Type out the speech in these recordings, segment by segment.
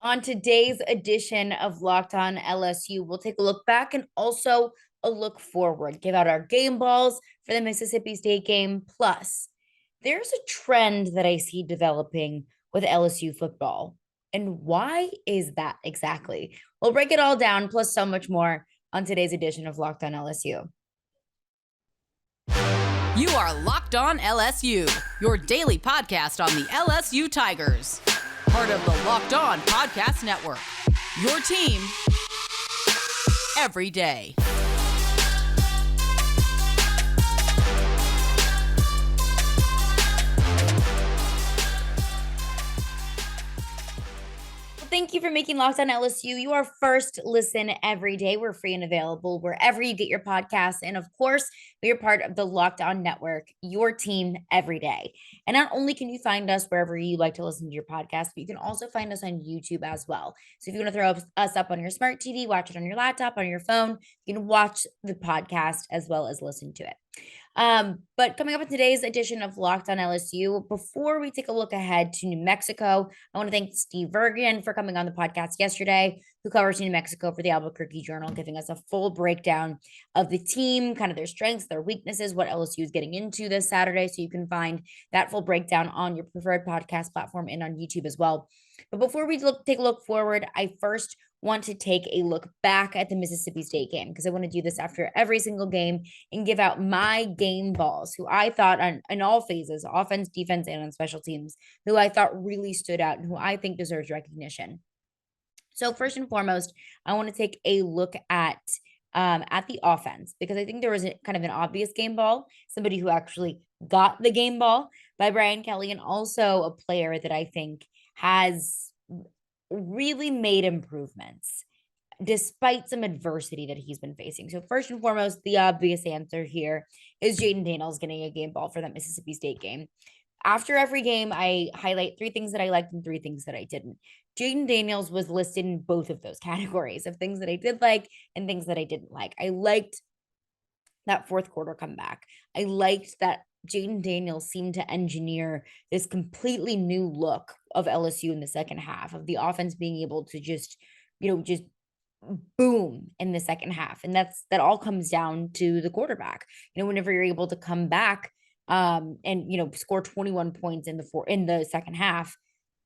On today's edition of Locked On LSU, we'll take a look back and also a look forward, give out our game balls for the Mississippi State game. Plus, there's a trend that I see developing with LSU football. And why is that exactly? We'll break it all down, plus so much more on today's edition of Locked On LSU. You are Locked On LSU, your daily podcast on the LSU Tigers. Part of the Locked On Podcast Network, your team every day. Thank you for making Locked On LSU your first listen every day. We're free and available wherever you get your podcasts. And of course, we are part of the Locked On Network, your team every day. And not only can you find us wherever you like to listen to your podcast, but you can also find us on YouTube as well. So if you want to throw us up on your smart TV, watch it on your laptop, on your phone, you can watch the podcast as well as listen to it. But coming up in today's edition of Locked On LSU, before we take a look ahead to New Mexico, I want to thank Steve Vergan for coming on the podcast yesterday, who covers New Mexico for the Albuquerque Journal, giving us a full breakdown of the team, kind of their strengths, their weaknesses, what LSU is getting into this Saturday. So you can find that full breakdown on your preferred podcast platform and on YouTube as well. But before we take a look forward, I first want to take a look back at the Mississippi State game because I want to do this after every single game and give out my game balls, who I thought in all phases, offense, defense, and on special teams, who I thought really stood out and who I think deserves recognition. So first and foremost, I want to take a look at the offense because I think there was kind of an obvious game ball, somebody who actually got the game ball by Brian Kelly, and also a player that I think has really made improvements despite some adversity that he's been facing. So first and foremost, the obvious answer here is Jayden Daniels getting a game ball for that Mississippi State game. After every game, I highlight 3 things that I liked and 3 things that I didn't. Jayden Daniels was listed in both of those categories of things that I did like and things that I didn't like. I liked that fourth quarter comeback. I liked that Jayden Daniels seemed to engineer this completely new look of LSU in the second half, of the offense being able to just boom in the second half. And that all comes down to the quarterback. Whenever you're able to come back and score 21 points in the second half,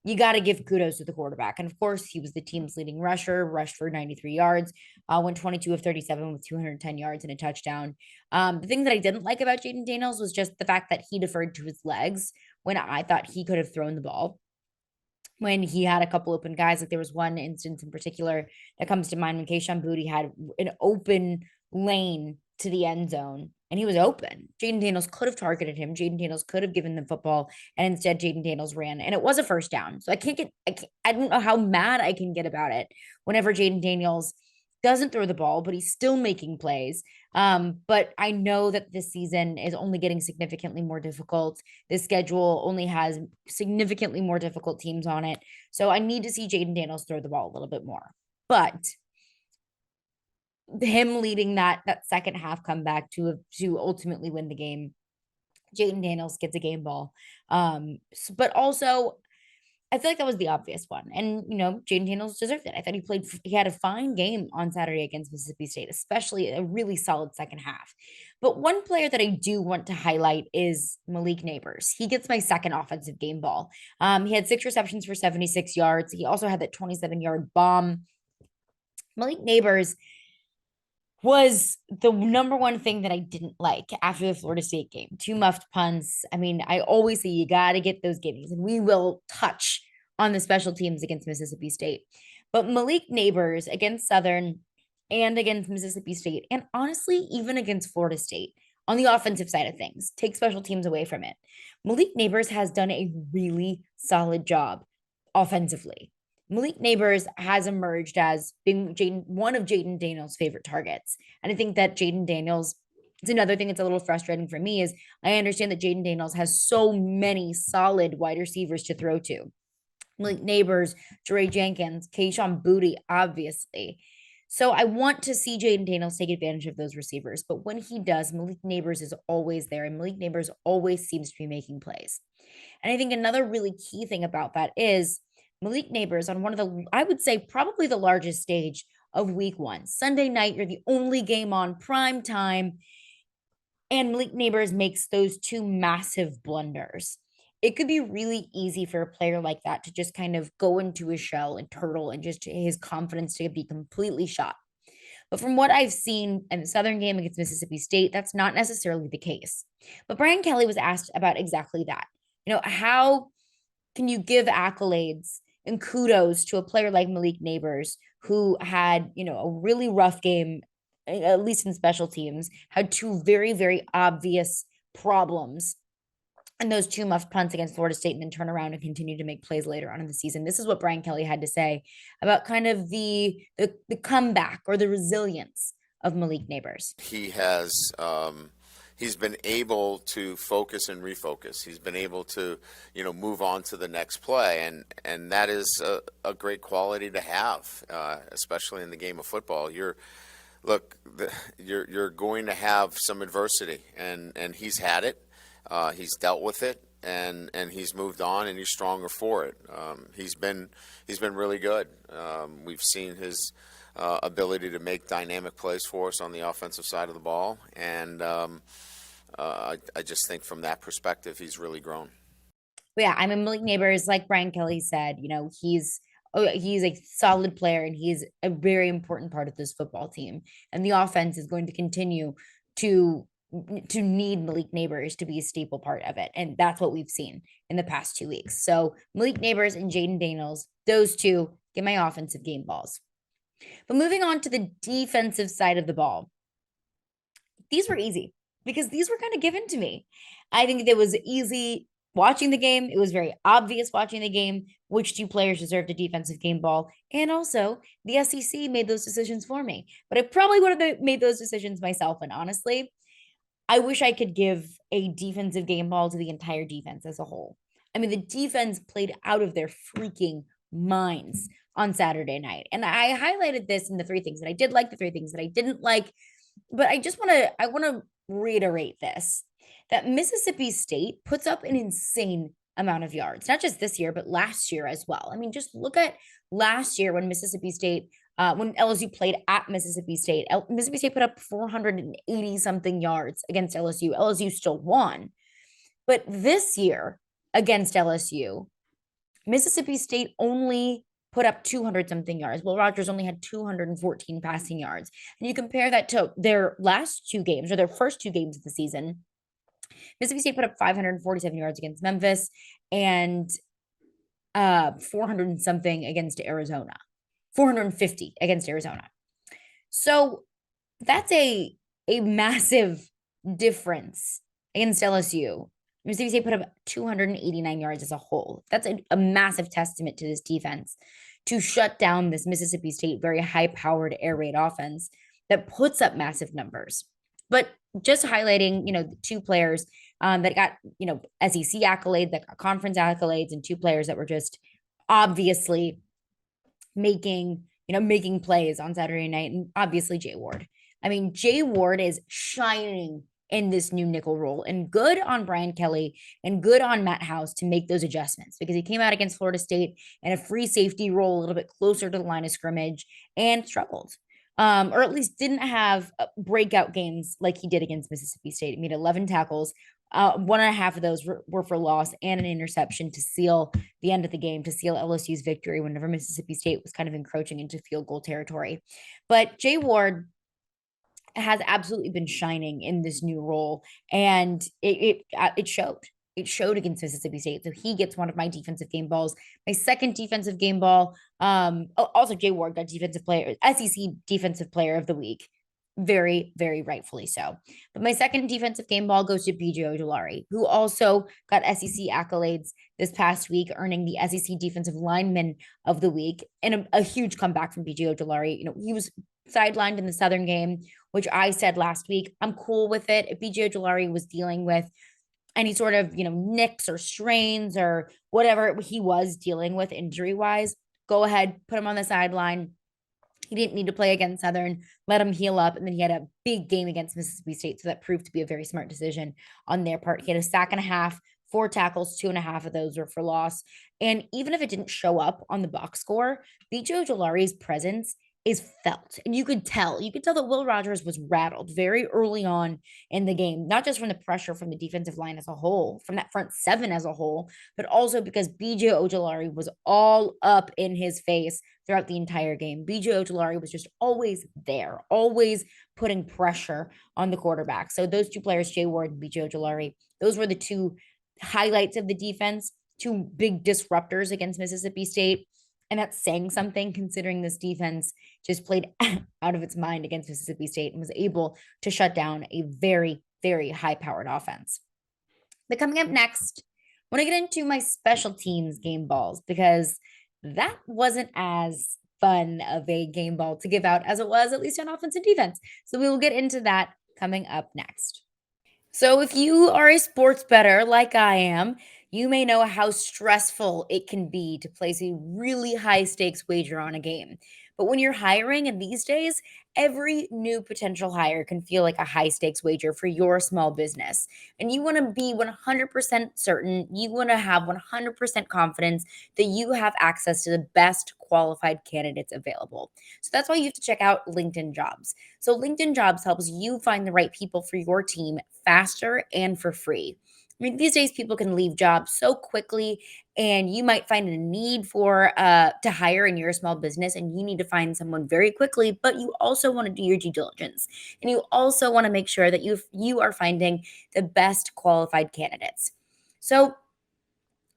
you got to give kudos to the quarterback. And of course, he was the team's leading rusher, rushed for 93 yards, went 22 of 37 with 210 yards and a touchdown. The thing that I didn't like about Jayden Daniels was just the fact that he deferred to his legs when I thought he could have thrown the ball. When he had a couple open guys, like there was one instance in particular that comes to mind when Kayshon Boutte had an open lane to the end zone and he was open. Jayden Daniels could have targeted him. Jayden Daniels could have given the football, and instead Jayden Daniels ran, and it was a first down. So I don't know how mad I can get about it whenever Jayden Daniels doesn't throw the ball, but he's still making plays. But I know that this season is only getting significantly more difficult. The schedule only has significantly more difficult teams on it. So I need to see Jayden Daniels throw the ball a little bit more. But him leading that second half comeback to ultimately win the game, Jayden Daniels gets a game ball. But also I feel like that was the obvious one. And, Jayden Daniels deserved it. I thought he had a fine game on Saturday against Mississippi State, especially a really solid second half. But one player that I do want to highlight is Malik Neighbors. He gets my second offensive game ball. He had 6 receptions for 76 yards. He also had that 27-yard bomb. Malik Neighbors was the number one thing that I didn't like after the Florida State game. 2 muffed punts. I mean, I always say you got to get those gimmies, and we will touch on the special teams against Mississippi State. But Malik Neighbors against Southern and against Mississippi State, and honestly, even against Florida State, on the offensive side of things, take special teams away from it. Malik Neighbors has done a really solid job offensively. Malik Neighbors has emerged as being one of Jayden Daniels' favorite targets. And I think that Jayden Daniels, it's another thing that's a little frustrating for me is I understand that Jayden Daniels has so many solid wide receivers to throw to. Malik Neighbors, Jere Jenkins, Kayshon Boutte, obviously. So I want to see Jayden Daniels take advantage of those receivers. But when he does, Malik Neighbors is always there. And Malik Neighbors always seems to be making plays. And I think another really key thing about that is Malik Neighbors on one of the, I would say, probably the largest stage of week one. Sunday night, you're the only game on prime time, and Malik Neighbors makes those two massive blunders. It could be really easy for a player like that to just kind of go into his shell and turtle and just his confidence to be completely shot. But from what I've seen in the Southern game against Mississippi State, that's not necessarily the case. But Brian Kelly was asked about exactly that. How can you give accolades and kudos to a player like Malik Neighbors, who had, a really rough game, at least in special teams, had two very, very obvious problems and those two muffed punts against Florida State, and then turn around and continue to make plays later on in the season. This is what Brian Kelly had to say about kind of the comeback or the resilience of Malik Neighbors. He's been able to focus and refocus. He's been able to, move on to the next play, and that is a great quality to have, especially in the game of football. You're going to have some adversity, and he's had it. He's dealt with it, and he's moved on, and he's stronger for it. He's been really good. We've seen his ability to make dynamic plays for us on the offensive side of the ball, and I just think from that perspective, he's really grown. Yeah, I mean, Malik Neighbors, like Brian Kelly said, he's a solid player, and he's a very important part of this football team. And the offense is going to continue to need Malik Neighbors to be a staple part of it. And that's what we've seen in the past 2 weeks. So Malik Neighbors and Jayden Daniels, those two get my offensive game balls. But moving on to the defensive side of the ball, these were easy because these were kind of given to me. I think it was easy watching the game. It was very obvious watching the game which two players deserved a defensive game ball. And also, the SEC made those decisions for me. But I probably would have made those decisions myself. And honestly, I wish I could give a defensive game ball to the entire defense as a whole. I mean, the defense played out of their freaking minds on Saturday night. And I highlighted this in the three things that I did like, the three things that I didn't like. But I want to reiterate this, that Mississippi State puts up an insane amount of yards, not just this year, but last year as well. I mean, just look at last year when Mississippi State when LSU played at Mississippi State. Mississippi State put up 480 something yards against LSU. LSU still won. But this year against LSU, Mississippi State only put up 200 something yards. Will Rogers only had 214 passing yards. And you compare that to their last two games, or their first two games of the season. Mississippi State put up 547 yards against Memphis and 400 and something against Arizona. 450 against Arizona. So that's a massive difference against LSU. Mississippi State put up 289 yards as a whole. That's a massive testament to this defense to shut down this Mississippi State very high-powered air raid offense that puts up massive numbers. But just highlighting, the two players that got, SEC accolades, that got conference accolades, and two players that were just obviously making plays on Saturday night, and obviously Jay Ward. I mean, Jay Ward is shining in this new nickel role, and good on Brian Kelly and good on Matt House to make those adjustments, because he came out against Florida State in a free safety role a little bit closer to the line of scrimmage and struggled. Or at least didn't have breakout games like he did against Mississippi State. He made 11 tackles. 1.5 of those were for loss and an interception to seal the end of the game, to seal LSU's victory whenever Mississippi State was kind of encroaching into field goal territory. But Jay Ward has absolutely been shining in this new role, and it showed. It showed against Mississippi State. So he gets one of my defensive game balls. My second defensive game ball. Also, Jay Ward got SEC defensive player of the week. Very, very rightfully so. But my second defensive game ball goes to BJ Ojulari, who also got SEC accolades this past week, earning the SEC Defensive Lineman of the Week, and a huge comeback from BJ Ojulari. He was sidelined in the Southern game, which I said last week, I'm cool with it. If BJ Ojulari was dealing with any sort of, nicks or strains or whatever he was dealing with injury-wise, go ahead, put him on the sideline. He didn't need to play against Southern, let him heal up. And then he had a big game against Mississippi State. So that proved to be a very smart decision on their part. He had a sack and a half, 4 tackles, 2.5 of those were for loss. And even if it didn't show up on the box score, BJ Ojulari's presence is felt. And you could tell that Will Rogers was rattled very early on in the game, not just from the pressure from the defensive line as a whole, from that front seven as a whole, but also because BJ Ojulari was all up in his face throughout the entire game. BJ Ojulari was just always there, always putting pressure on the quarterback. So those two players, Jay Ward and BJ Ojulari, those were the two highlights of the defense, two big disruptors against Mississippi State. And that's saying something considering this defense just played out of its mind against Mississippi State and was able to shut down a very, very high powered offense. But coming up next, I want to get into my special teams game balls because that wasn't as fun of a game ball to give out as it was, at least on offense and defense. So we will get into that coming up next. So, if you are a sports bettor like I am, you may know how stressful it can be to place a really high stakes wager on a game. But when you're hiring, and these days, every new potential hire can feel like a high stakes wager for your small business. And you want to be 100% certain, you want to have 100% confidence that you have access to the best qualified candidates available. So that's why you have to check out LinkedIn Jobs. So LinkedIn Jobs helps you find the right people for your team faster and for free. I mean, these days people can leave jobs so quickly, and you might find a need for to hire in your small business, and you need to find someone very quickly. But you also want to do your due diligence, and you also want to make sure that you are finding the best qualified candidates. So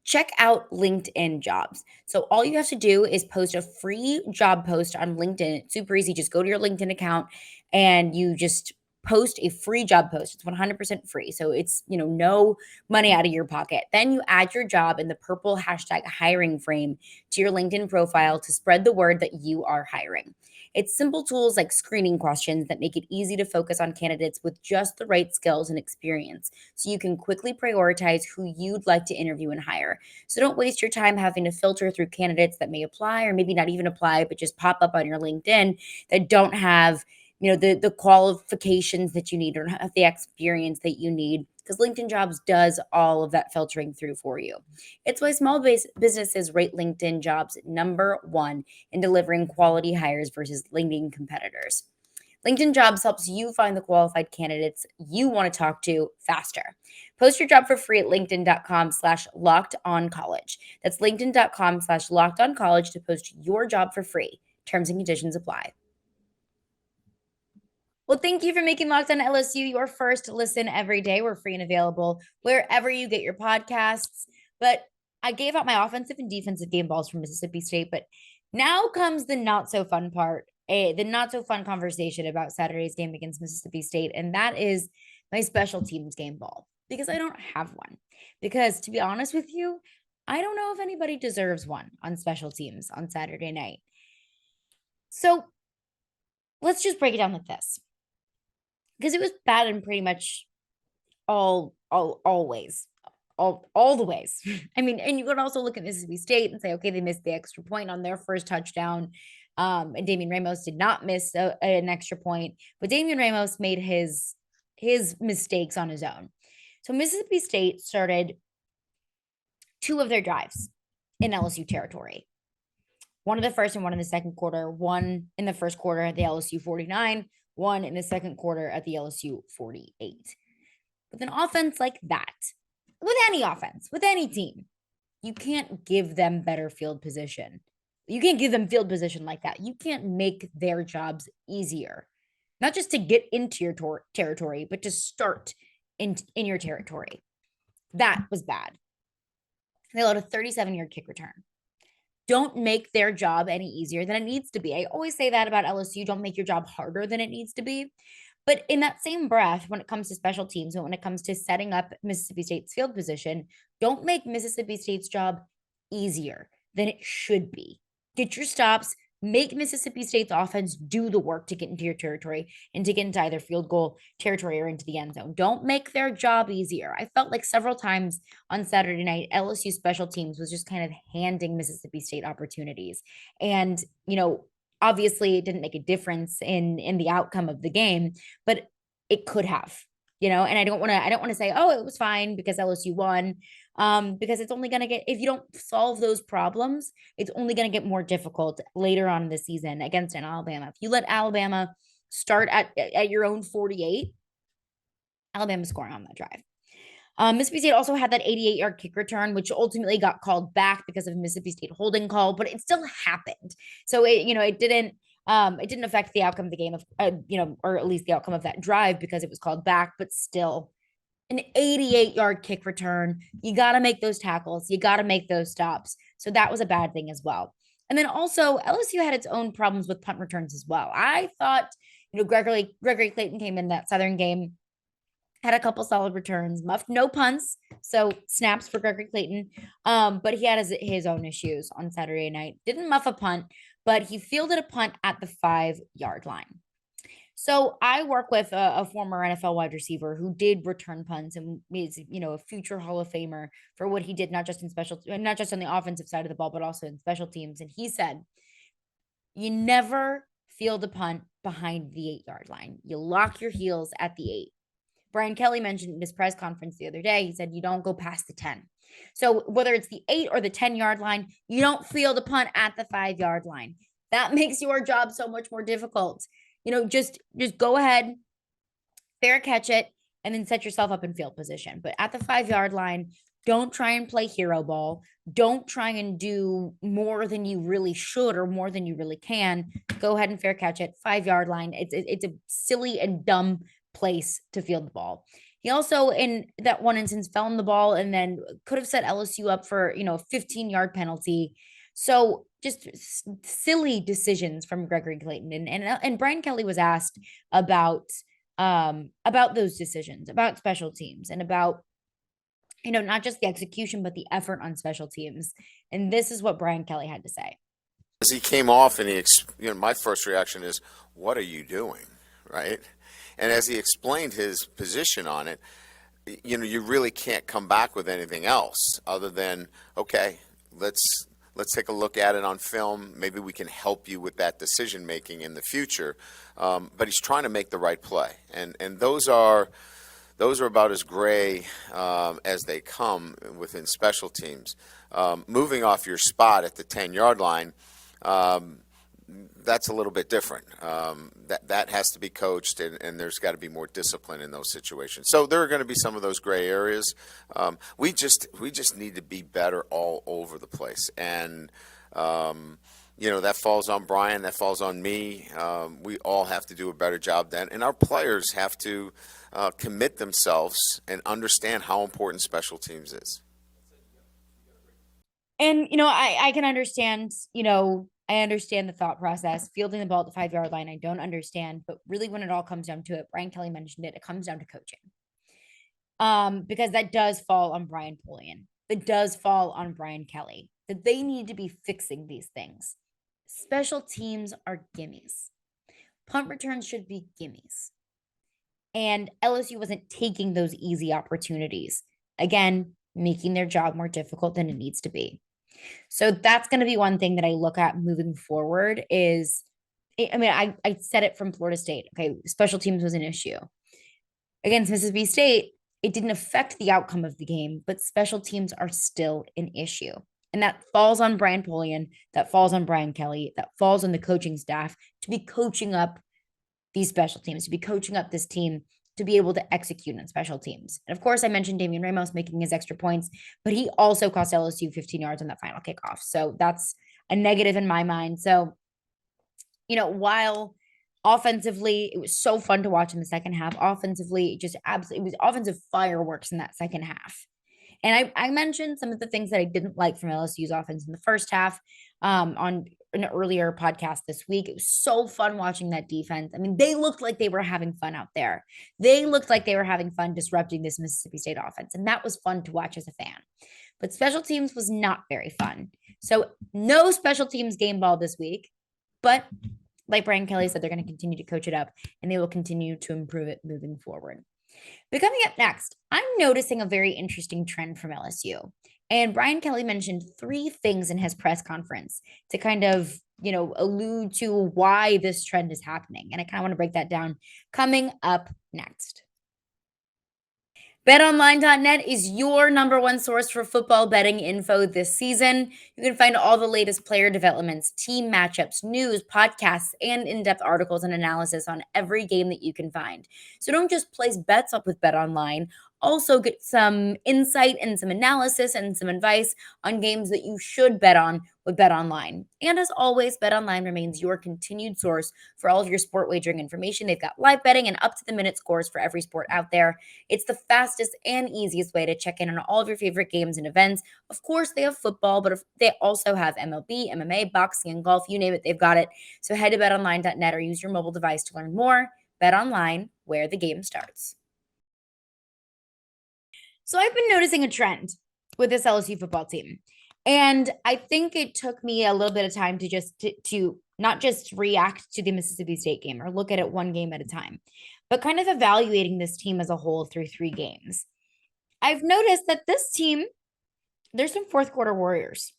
check out LinkedIn Jobs. So all you have to do is post a free job post on LinkedIn. It's super easy. Just go to your LinkedIn account and you just post a free job post. It's 100% free. So it's, no money out of your pocket. Then you add your job in the purple hashtag hiring frame to your LinkedIn profile to spread the word that you are hiring. It's simple tools like screening questions that make it easy to focus on candidates with just the right skills and experience so you can quickly prioritize who you'd like to interview and hire. So don't waste your time having to filter through candidates that may apply or maybe not even apply, but just pop up on your LinkedIn that don't have the qualifications that you need or have the experience that you need, because LinkedIn Jobs does all of that filtering through for you. It's why small businesses rate LinkedIn Jobs number one in delivering quality hires versus LinkedIn competitors. LinkedIn Jobs helps you find the qualified candidates you want to talk to faster. Post your job for free at linkedin.com/lockedoncollege. That's linkedin.com/lockedoncollege to post your job for free. Terms and conditions apply. Well, thank you for making Locked On LSU your first listen every day. We're free and available wherever you get your podcasts. But I gave out my offensive and defensive game balls from Mississippi State. But now comes the not so fun part, the not so fun conversation about Saturday's game against Mississippi State. And that is my special teams game ball, because I don't have one. Because to be honest with you, I don't know if anybody deserves one on special teams on Saturday night. So let's just break it down like this, because it was bad in pretty much all always all the ways. I mean, and you could also look at Mississippi State and say, okay, they missed the extra point on their first touchdown. And Damian Ramos did not miss an extra point, but Damian Ramos made his mistakes on his own. So Mississippi State started 2 of their drives in LSU territory. One in the first and one in the second quarter. One in the first quarter at the LSU 49, one in the second quarter at the LSU 48. With an offense like that, with any offense, with any team, you can't give them better field position. You can't give them field position like that. You can't make their jobs easier, not just to get into your territory, but to start in your territory. That was bad. They allowed a 37-yard kick return. Don't make their job any easier than it needs to be. I always say that about LSU. Don't make your job harder than it needs to be. But in that same breath, when it comes to special teams and when it comes to setting up Mississippi State's field position, don't make Mississippi State's job easier than it should be. Get your stops. Make Mississippi State's offense do the work to get into your territory and to get into either field goal territory or into the end zone. Don't make their job easier. I felt like several times on Saturday night, LSU special teams was just kind of handing Mississippi State opportunities. And, obviously it didn't make a difference in the outcome of the game, but it could have. and I don't want to say, oh, it was fine because LSU won. Because it's only going to get, if you don't solve those problems, it's only going to get more difficult later on in the season against an Alabama. If you let Alabama start at your own 48, Alabama scoring on that drive. Mississippi State also had that 88-yard kick return, which ultimately got called back because of Mississippi State holding call, but it still happened. So it didn't affect the outcome of the game or at least the outcome of that drive because it was called back, but still an 88-yard kick return. You got to make those tackles. You got to make those stops. So that was a bad thing as well. And then also LSU had its own problems with punt returns as well. I thought, Gregory Clayton came in that Southern game, had a couple solid returns, muffed no punts, so snaps for Gregory Clayton. But he had his own issues on Saturday night. Didn't muff a punt, but he fielded a punt at the 5-yard line. So I work with a former NFL wide receiver who did return punts and is, a future Hall of Famer for what he did, not just on the offensive side of the ball, but also in special teams. And he said, you never field a punt behind the 8-yard line. You lock your heels at the 8. Brian Kelly mentioned in his press conference the other day, he said, you don't go past the 10. So whether it's the 8 or the 10-yard line, you don't field a punt at the 5-yard line. That makes your job so much more difficult. Just go ahead, fair catch it, and then set yourself up in field position. But at the 5-yard line, don't try and play hero ball. Don't try and do more than you really should or more than you really can. Go ahead and fair catch it. 5-yard line. It's a silly and dumb place to field the ball. He also, in that one instance, fell on the ball and then could have set LSU up for, a 15-yard penalty. So just silly decisions from Gregory Clayton. And Brian Kelly was asked about those decisions, about special teams, and about, not just the execution, but the effort on special teams. And this is what Brian Kelly had to say. As he came off and my first reaction is, what are you doing? Right? And as he explained his position on it, you really can't come back with anything else other than, okay, let's take a look at it on film. Maybe we can help you with that decision making in the future. But he's trying to make the right play, and those are about as gray as they come within special teams. Moving off your spot at the 10-yard line, that's a little bit different. That has to be coached, and there's got to be more discipline in those situations. So there are going to be some of those gray areas. We just need to be better all over the place, and that falls on Brian, that falls on me. We all have to do a better job then, and our players have to commit themselves and understand how important special teams is. And I can understand, I understand the thought process. Fielding the ball at the 5-yard line, I don't understand. But really, when it all comes down to it, Brian Kelly mentioned it, it comes down to coaching. Because that does fall on Brian Polian. That does fall on Brian Kelly. That they need to be fixing these things. Special teams are gimmies. Punt returns should be gimmies. And LSU wasn't taking those easy opportunities. Again, making their job more difficult than it needs to be. So that's going to be one thing that I look at moving forward is, I said it from Florida State. Okay, special teams was an issue. Against Mississippi State, it didn't affect the outcome of the game, but special teams are still an issue. And that falls on Brian Polian, that falls on Brian Kelly, that falls on the coaching staff to be coaching up these special teams, to be coaching up this team to be able to execute on special teams. And of course, I mentioned Damian Ramos making his extra points, but he also cost LSU 15 yards on that final kickoff. So that's a negative in my mind. So, while offensively, it was so fun to watch in the second half, offensively, it was offensive fireworks in that second half. And I mentioned some of the things that I didn't like from LSU's offense in the first half on an earlier podcast this week. It was so fun watching that defense. They looked like they were having fun out there. They looked like they were having fun disrupting this Mississippi State offense. And that was fun to watch as a fan. But special teams was not very fun. So no special teams game ball this week. But like Brian Kelly said, they're going to continue to coach it up and they will continue to improve it moving forward. But coming up next, I'm noticing a very interesting trend from LSU. And Brian Kelly mentioned 3 things in his press conference to kind of, allude to why this trend is happening. And I kind of want to break that down coming up next. BetOnline.net is your number one source for football betting info this season. You can find all the latest player developments, team matchups, news, podcasts, and in-depth articles and analysis on every game that you can find. So don't just place bets up with BetOnline. Also get some insight and some analysis and some advice on games that you should bet on with BetOnline. And as always, BetOnline remains your continued source for all of your sport wagering information. They've got live betting and up-to-the-minute scores for every sport out there. It's the fastest and easiest way to check in on all of your favorite games and events. Of course, they have football, but they also have MLB, MMA, boxing, and golf. You name it, they've got it. So head to betonline.net or use your mobile device to learn more. Bet online, where the game starts. So I've been noticing a trend with this LSU football team. And I think it took me a little bit of time to not just react to the Mississippi State game or look at it one game at a time, but kind of evaluating this team as a whole through 3 games. I've noticed that this team, there's some fourth quarter warriors.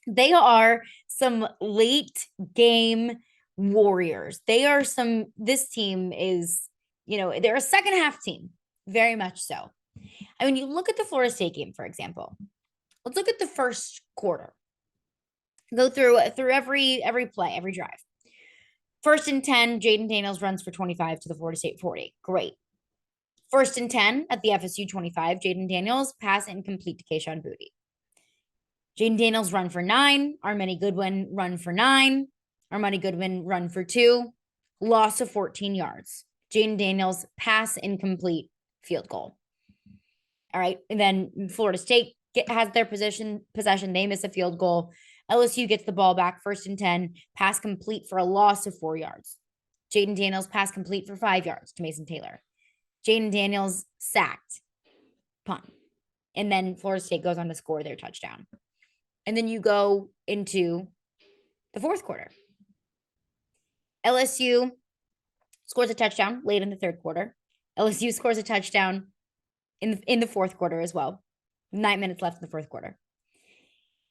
They are some late game warriors. This team is, they're a second half team, very much so. And when you look at the Florida State game, for example, let's look at the first quarter. Go through every play, every drive. 1st and 10, Jayden Daniels runs for 25 to the Florida State 40. Great. 1st and 10 at the FSU 25, Jayden Daniels pass incomplete to Kayshon Boutte. Jayden Daniels run for 9. Armani Goodwin run for 9. Armani Goodwin run for 2. Loss of 14 yards. Jayden Daniels pass incomplete, field goal. All right. And then Florida State has their possession. They miss a field goal. LSU gets the ball back, 1st and 10, pass complete for a loss of 4 yards. Jayden Daniels pass complete for 5 yards to Mason Taylor. Jayden Daniels sacked, punt. And then Florida State goes on to score their touchdown. And then you go into the fourth quarter. LSU scores a touchdown late in the third quarter. LSU scores a touchdown in the fourth quarter as well. 9 minutes left in the fourth quarter.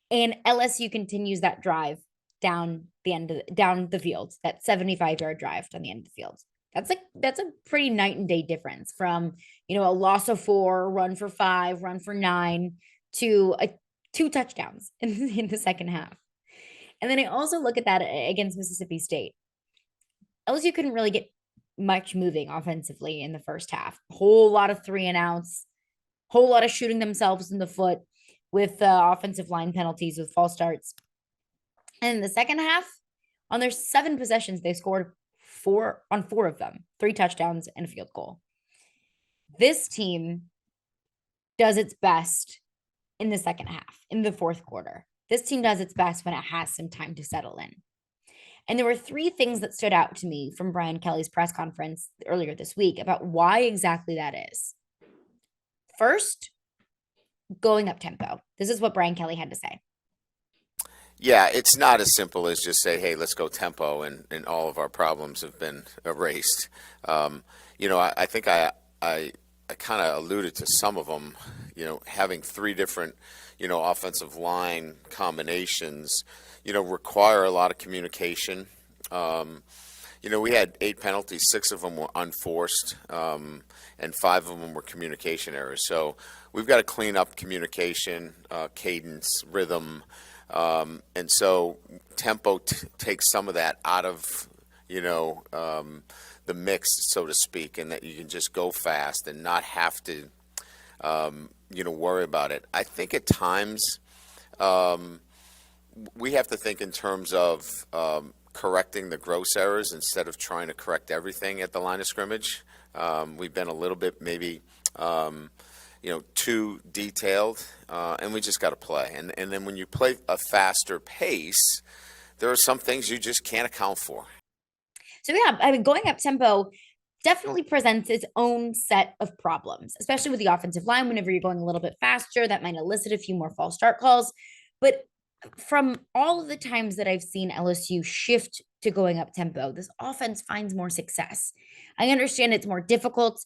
And LSU continues that drive down the field, that 75-yard drive down the end of the field. That's a pretty night and day difference from, a loss of 4, run for 5, run for 9 to 2 touchdowns in the second half. And then I also look at that against Mississippi State. LSU couldn't really get much moving offensively in the first half. A whole lot of 3 and outs, whole lot of shooting themselves in the foot with offensive line penalties with false starts. And in the second half, on their 7 possessions, they scored 4 of them, 3 touchdowns and a field goal. This team does its best in the second half, in the fourth quarter. This team does its best when it has some time to settle in. And there were 3 things that stood out to me from Brian Kelly's press conference earlier this week about why exactly that is. First, going up tempo. This is what Brian Kelly had to say. Yeah, it's not as simple as just say, hey, let's go tempo, and all of our problems have been erased. I think I kind of alluded to some of them, having 3 different, offensive line combinations, require a lot of communication. We had 8 penalties, 6 of them were unforced, and 5 of them were communication errors. So we've got to clean up communication, cadence, rhythm, and so tempo takes some of that out of, the mix, so to speak, and that you can just go fast and not have to, worry about it. I think at times we have to think in terms of correcting the gross errors instead of trying to correct everything at the line of scrimmage. We've been a little bit maybe too detailed, and we just got to play. And then when you play a faster pace, there are some things you just can't account for. So yeah, going up tempo definitely presents its own set of problems, especially with the offensive line. Whenever you're going a little bit faster, that might elicit a few more false start calls. But from all of the times that I've seen LSU shift to going up tempo, this offense finds more success. I understand it's more difficult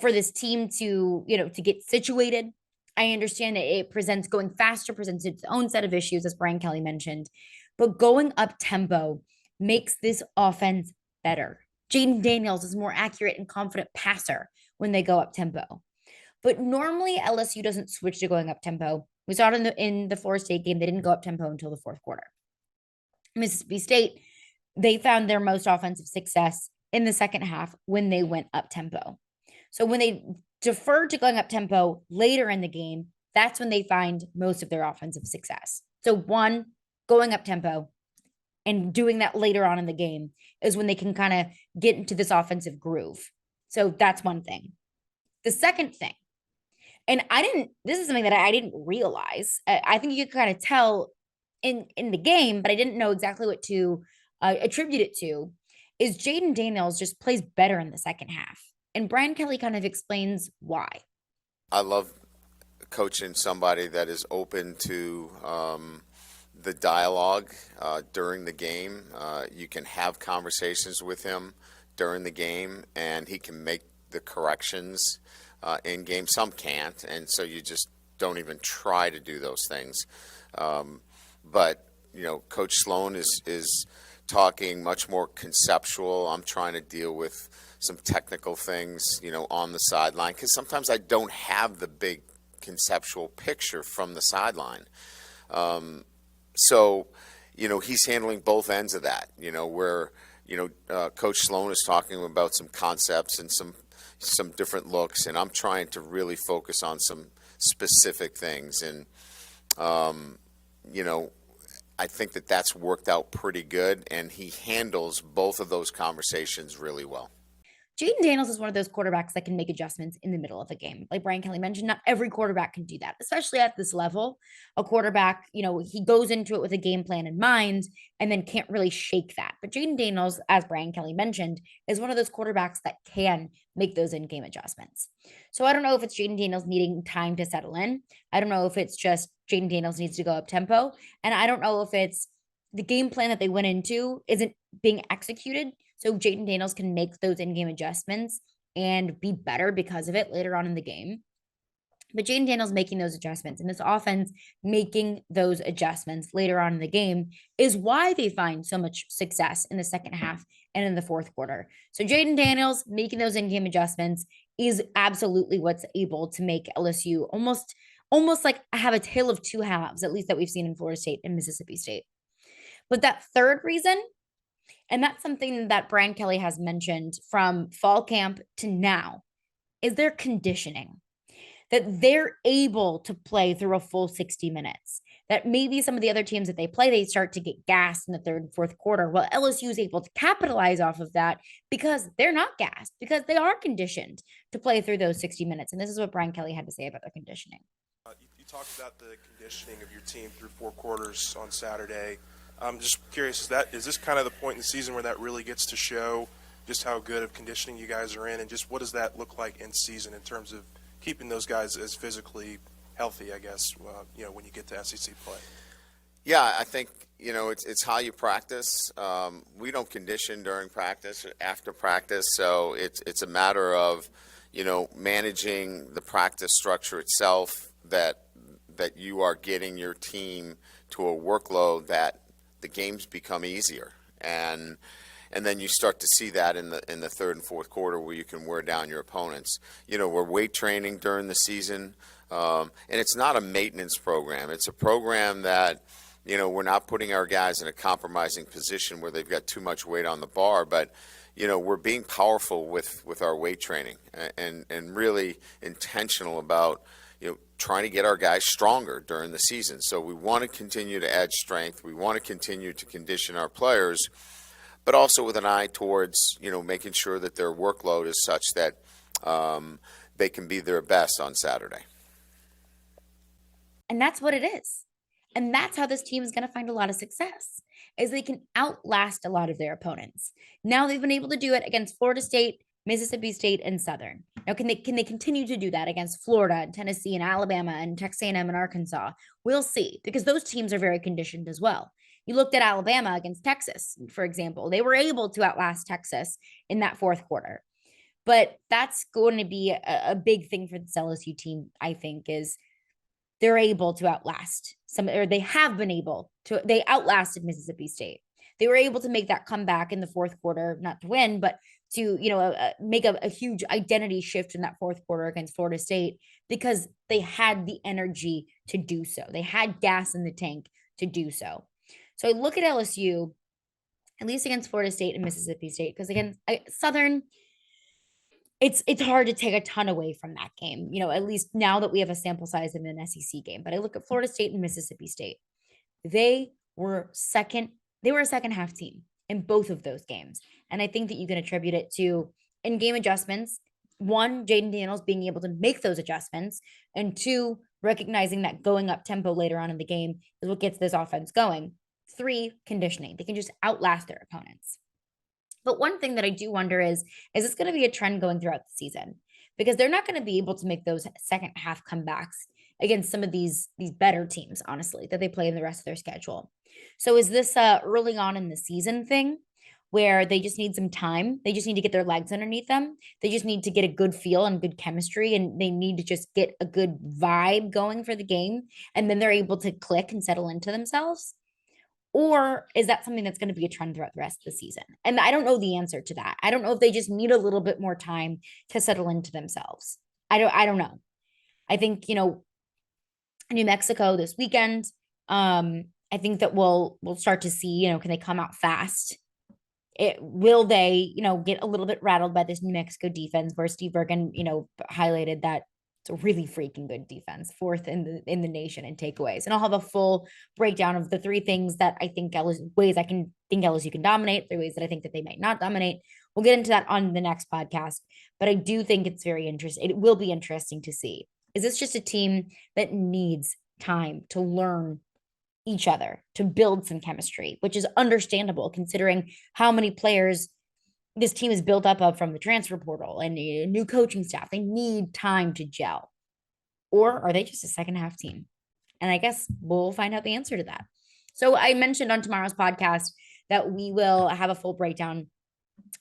for this team to get situated. I understand it presents going faster, presents its own set of issues, as Brian Kelly mentioned. But going up tempo makes this offense better. Jayden Daniels is a more accurate and confident passer when they go up tempo. But normally LSU doesn't switch to going up tempo. We saw it in the Florida State game. They didn't go up tempo until the fourth quarter. Mississippi State, they found their most offensive success in the second half when they went up tempo. So when they deferred to going up tempo later in the game, that's when they find most of their offensive success. So one, going up tempo and doing that later on in the game is when they can kind of get into this offensive groove. So that's one thing. The second thing, and this is something that I didn't realize. I think you could kind of tell in the game, but I didn't know exactly what to attribute it to, is Jayden Daniels just plays better in the second half. And Brian Kelly kind of explains why. I love coaching somebody that is open to the dialogue during the game. You can have conversations with him during the game, and he can make the corrections in game. Some can't, and so you just don't even try to do those things. But Coach Sloan is talking much more conceptual. I'm trying to deal with some technical things, on the sideline, because sometimes I don't have the big conceptual picture from the sideline. So, he's handling both ends of that, where, Coach Sloan is talking about some concepts and some different looks, and I'm trying to really focus on some specific things. And, I think that that's worked out pretty good, and he handles both of those conversations really well. Jayden Daniels is one of those quarterbacks that can make adjustments in the middle of a game. Like Brian Kelly mentioned, not every quarterback can do that, especially at this level. A quarterback, he goes into it with a game plan in mind and then can't really shake that. But Jayden Daniels, as Brian Kelly mentioned, is one of those quarterbacks that can make those in-game adjustments. So I don't know if it's Jayden Daniels needing time to settle in. I don't know if it's just Jayden Daniels needs to go up tempo. And I don't know if it's the game plan that they went into isn't being executed. So Jayden Daniels can make those in-game adjustments and be better because of it later on in the game. But Jayden Daniels making those adjustments and this offense making those adjustments later on in the game is why they find so much success in the second half and in the fourth quarter. So Jayden Daniels making those in-game adjustments is absolutely what's able to make LSU almost like have a tale of two halves, at least that we've seen in Florida State and Mississippi State. But that third reason, and that's something that Brian Kelly has mentioned from fall camp to now, is their conditioning. That they're able to play through a full 60 minutes. That maybe some of the other teams that they play, they start to get gassed in the third and fourth quarter. Well, LSU is able to capitalize off of that because they're not gassed, because they are conditioned to play through those 60 minutes. And this is what Brian Kelly had to say about their conditioning. You talked about the conditioning of your team through four quarters on Saturday. I'm just curious, is this kind of the point in the season where that really gets to show just how good of conditioning you guys are in, and just what does that look like in season in terms of keeping those guys as physically healthy, I guess, when you get to SEC play? Yeah, I think, it's how you practice. We don't condition during practice, after practice, so it's a matter of, managing the practice structure itself, that you are getting your team to a workload that the games become easier, and then you start to see that in the third and fourth quarter where you can wear down your opponents. We're weight training during the season, and it's not a maintenance program. It's a program that we're not putting our guys in a compromising position where they've got too much weight on the bar, but we're being powerful with our weight training and really intentional about trying to get our guys stronger during the season. So we want to continue to add strength. We want to continue to condition our players, but also with an eye towards, making sure that their workload is such that they can be their best on Saturday. And that's what it is. And that's how this team is going to find a lot of success, is they can outlast a lot of their opponents. Now they've been able to do it against Florida State, Mississippi State, and Southern. Now, can they continue to do that against Florida and Tennessee and Alabama and Texas A&M and Arkansas? We'll see, because those teams are very conditioned as well. You looked at Alabama against Texas, for example. They were able to outlast Texas in that fourth quarter. But that's going to be a big thing for this LSU team, I think, is they're able to outlast they have been able to, they outlasted Mississippi State. they were able to make that comeback in the fourth quarter, not to win, but to, make a huge identity shift in that fourth quarter against Florida State because they had the energy to do so. They had gas in the tank to do so. So I look at LSU, at least against Florida State and Mississippi State, because again, Southern, it's hard to take a ton away from that game, at least now that we have a sample size of an SEC game. But I look at Florida State and Mississippi State. They were a second half team in both of those games. And I think that you can attribute it to in-game adjustments. One, Jayden Daniels being able to make those adjustments, and two, recognizing that going up tempo later on in the game is what gets this offense going. Three, conditioning. They can just outlast their opponents. But one thing that I do wonder is this going to be a trend going throughout the season? Because they're not going to be able to make those second half comebacks against some of these better teams, honestly, that they play in the rest of their schedule. So is this early on in the season thing where they just need some time? They just need to get their legs underneath them. They just need to get a good feel and good chemistry, and they need to just get a good vibe going for the game. And then they're able to click and settle into themselves. Or is that something that's going to be a trend throughout the rest of the season? And I don't know the answer to that. I don't know if they just need a little bit more time to settle into themselves. I don't know. I think, New Mexico this weekend, I think that we'll start to see, can they come out fast? Will they, get a little bit rattled by this New Mexico defense where Steve Bergen, highlighted that it's a really freaking good defense, fourth in the nation in takeaways. And I'll have a full breakdown of the three things that I think ways I can think LSU can dominate, three ways that I think that they might not dominate. We'll get into that on the next podcast. But I do think it's very interesting. It will be interesting to see. Is this just a team that needs time to learn each other, to build some chemistry, which is understandable considering how many players this team is built up of from the transfer portal and a new coaching staff? They need time to gel. Or are they just a second half team? And I guess we'll find out the answer to that. So I mentioned on tomorrow's podcast that we will have a full breakdown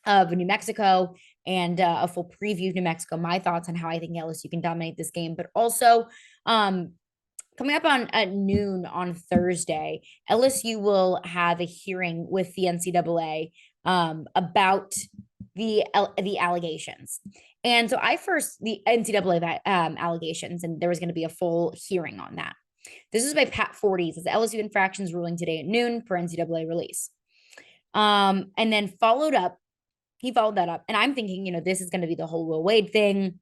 of New Mexico and a full preview of New Mexico, my thoughts on how I think LSU can dominate this game, but also coming up at noon on Thursday, LSU will have a hearing with the NCAA about the allegations. And so the NCAA allegations, and there was going to be a full hearing on that. This is by Pat Forty. It says LSU infractions ruling today at noon per NCAA release. And then he followed that up. And I'm thinking, this is going to be the whole Will Wade thing.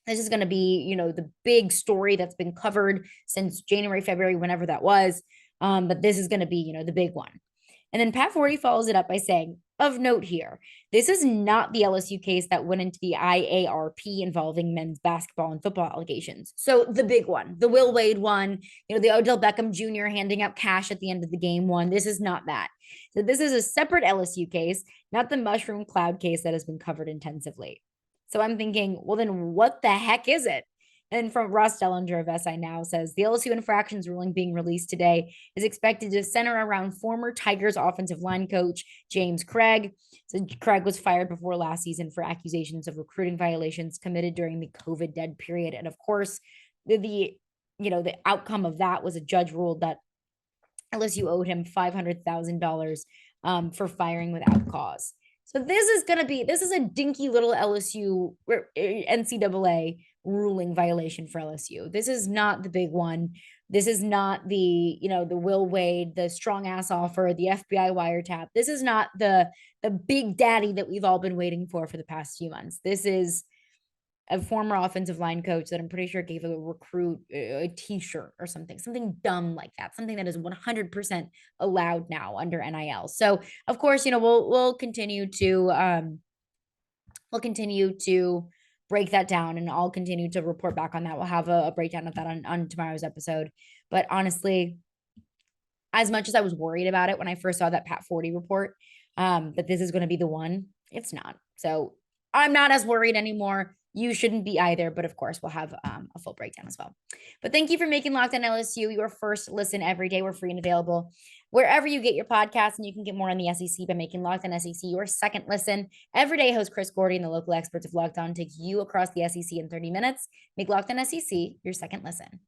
This is going to be, the big story that's been covered since January, February, whenever that was. But this is going to be, the big one. And then Pat Forty follows it up by saying, of note here, this is not the LSU case that went into the IARP involving men's basketball and football allegations. So the big one, the Will Wade one, the Odell Beckham Jr. handing out cash at the end of the game one. This is not that. So this is a separate LSU case, not the mushroom cloud case that has been covered intensively. So I'm thinking, well, then what the heck is it? And from Ross Dellinger of SI Now says, the LSU infractions ruling being released today is expected to center around former Tigers offensive line coach James Craig. So Craig was fired before last season for accusations of recruiting violations committed during the COVID dead period. And of course, the outcome of that was a judge ruled that LSU owed him $500,000 for firing without cause. So this is a dinky little LSU NCAA ruling violation for LSU. This is not the big one. This is not the Will Wade, the strong ass offer, the FBI wiretap. This is not the big daddy that we've all been waiting for the past few months. This is a former offensive line coach that I'm pretty sure gave a recruit a t-shirt or something dumb like that, something that is 100% allowed now under NIL. So of course, we'll continue to break that down, and I'll continue to report back on that. We'll have a breakdown of that on tomorrow's episode. But honestly, as much as I was worried about it when I first saw that Pat Forty report, that this is going to be the one, it's not. So I'm not as worried anymore. You shouldn't be either, but of course, we'll have a full breakdown as well. But thank you for making Locked On LSU your first listen every day. We're free and available wherever you get your podcasts, and you can get more on the SEC by making Locked On SEC your second listen. Every day, host Chris Gordy and the local experts of Locked On take you across the SEC in 30 minutes. Make Locked On SEC your second listen.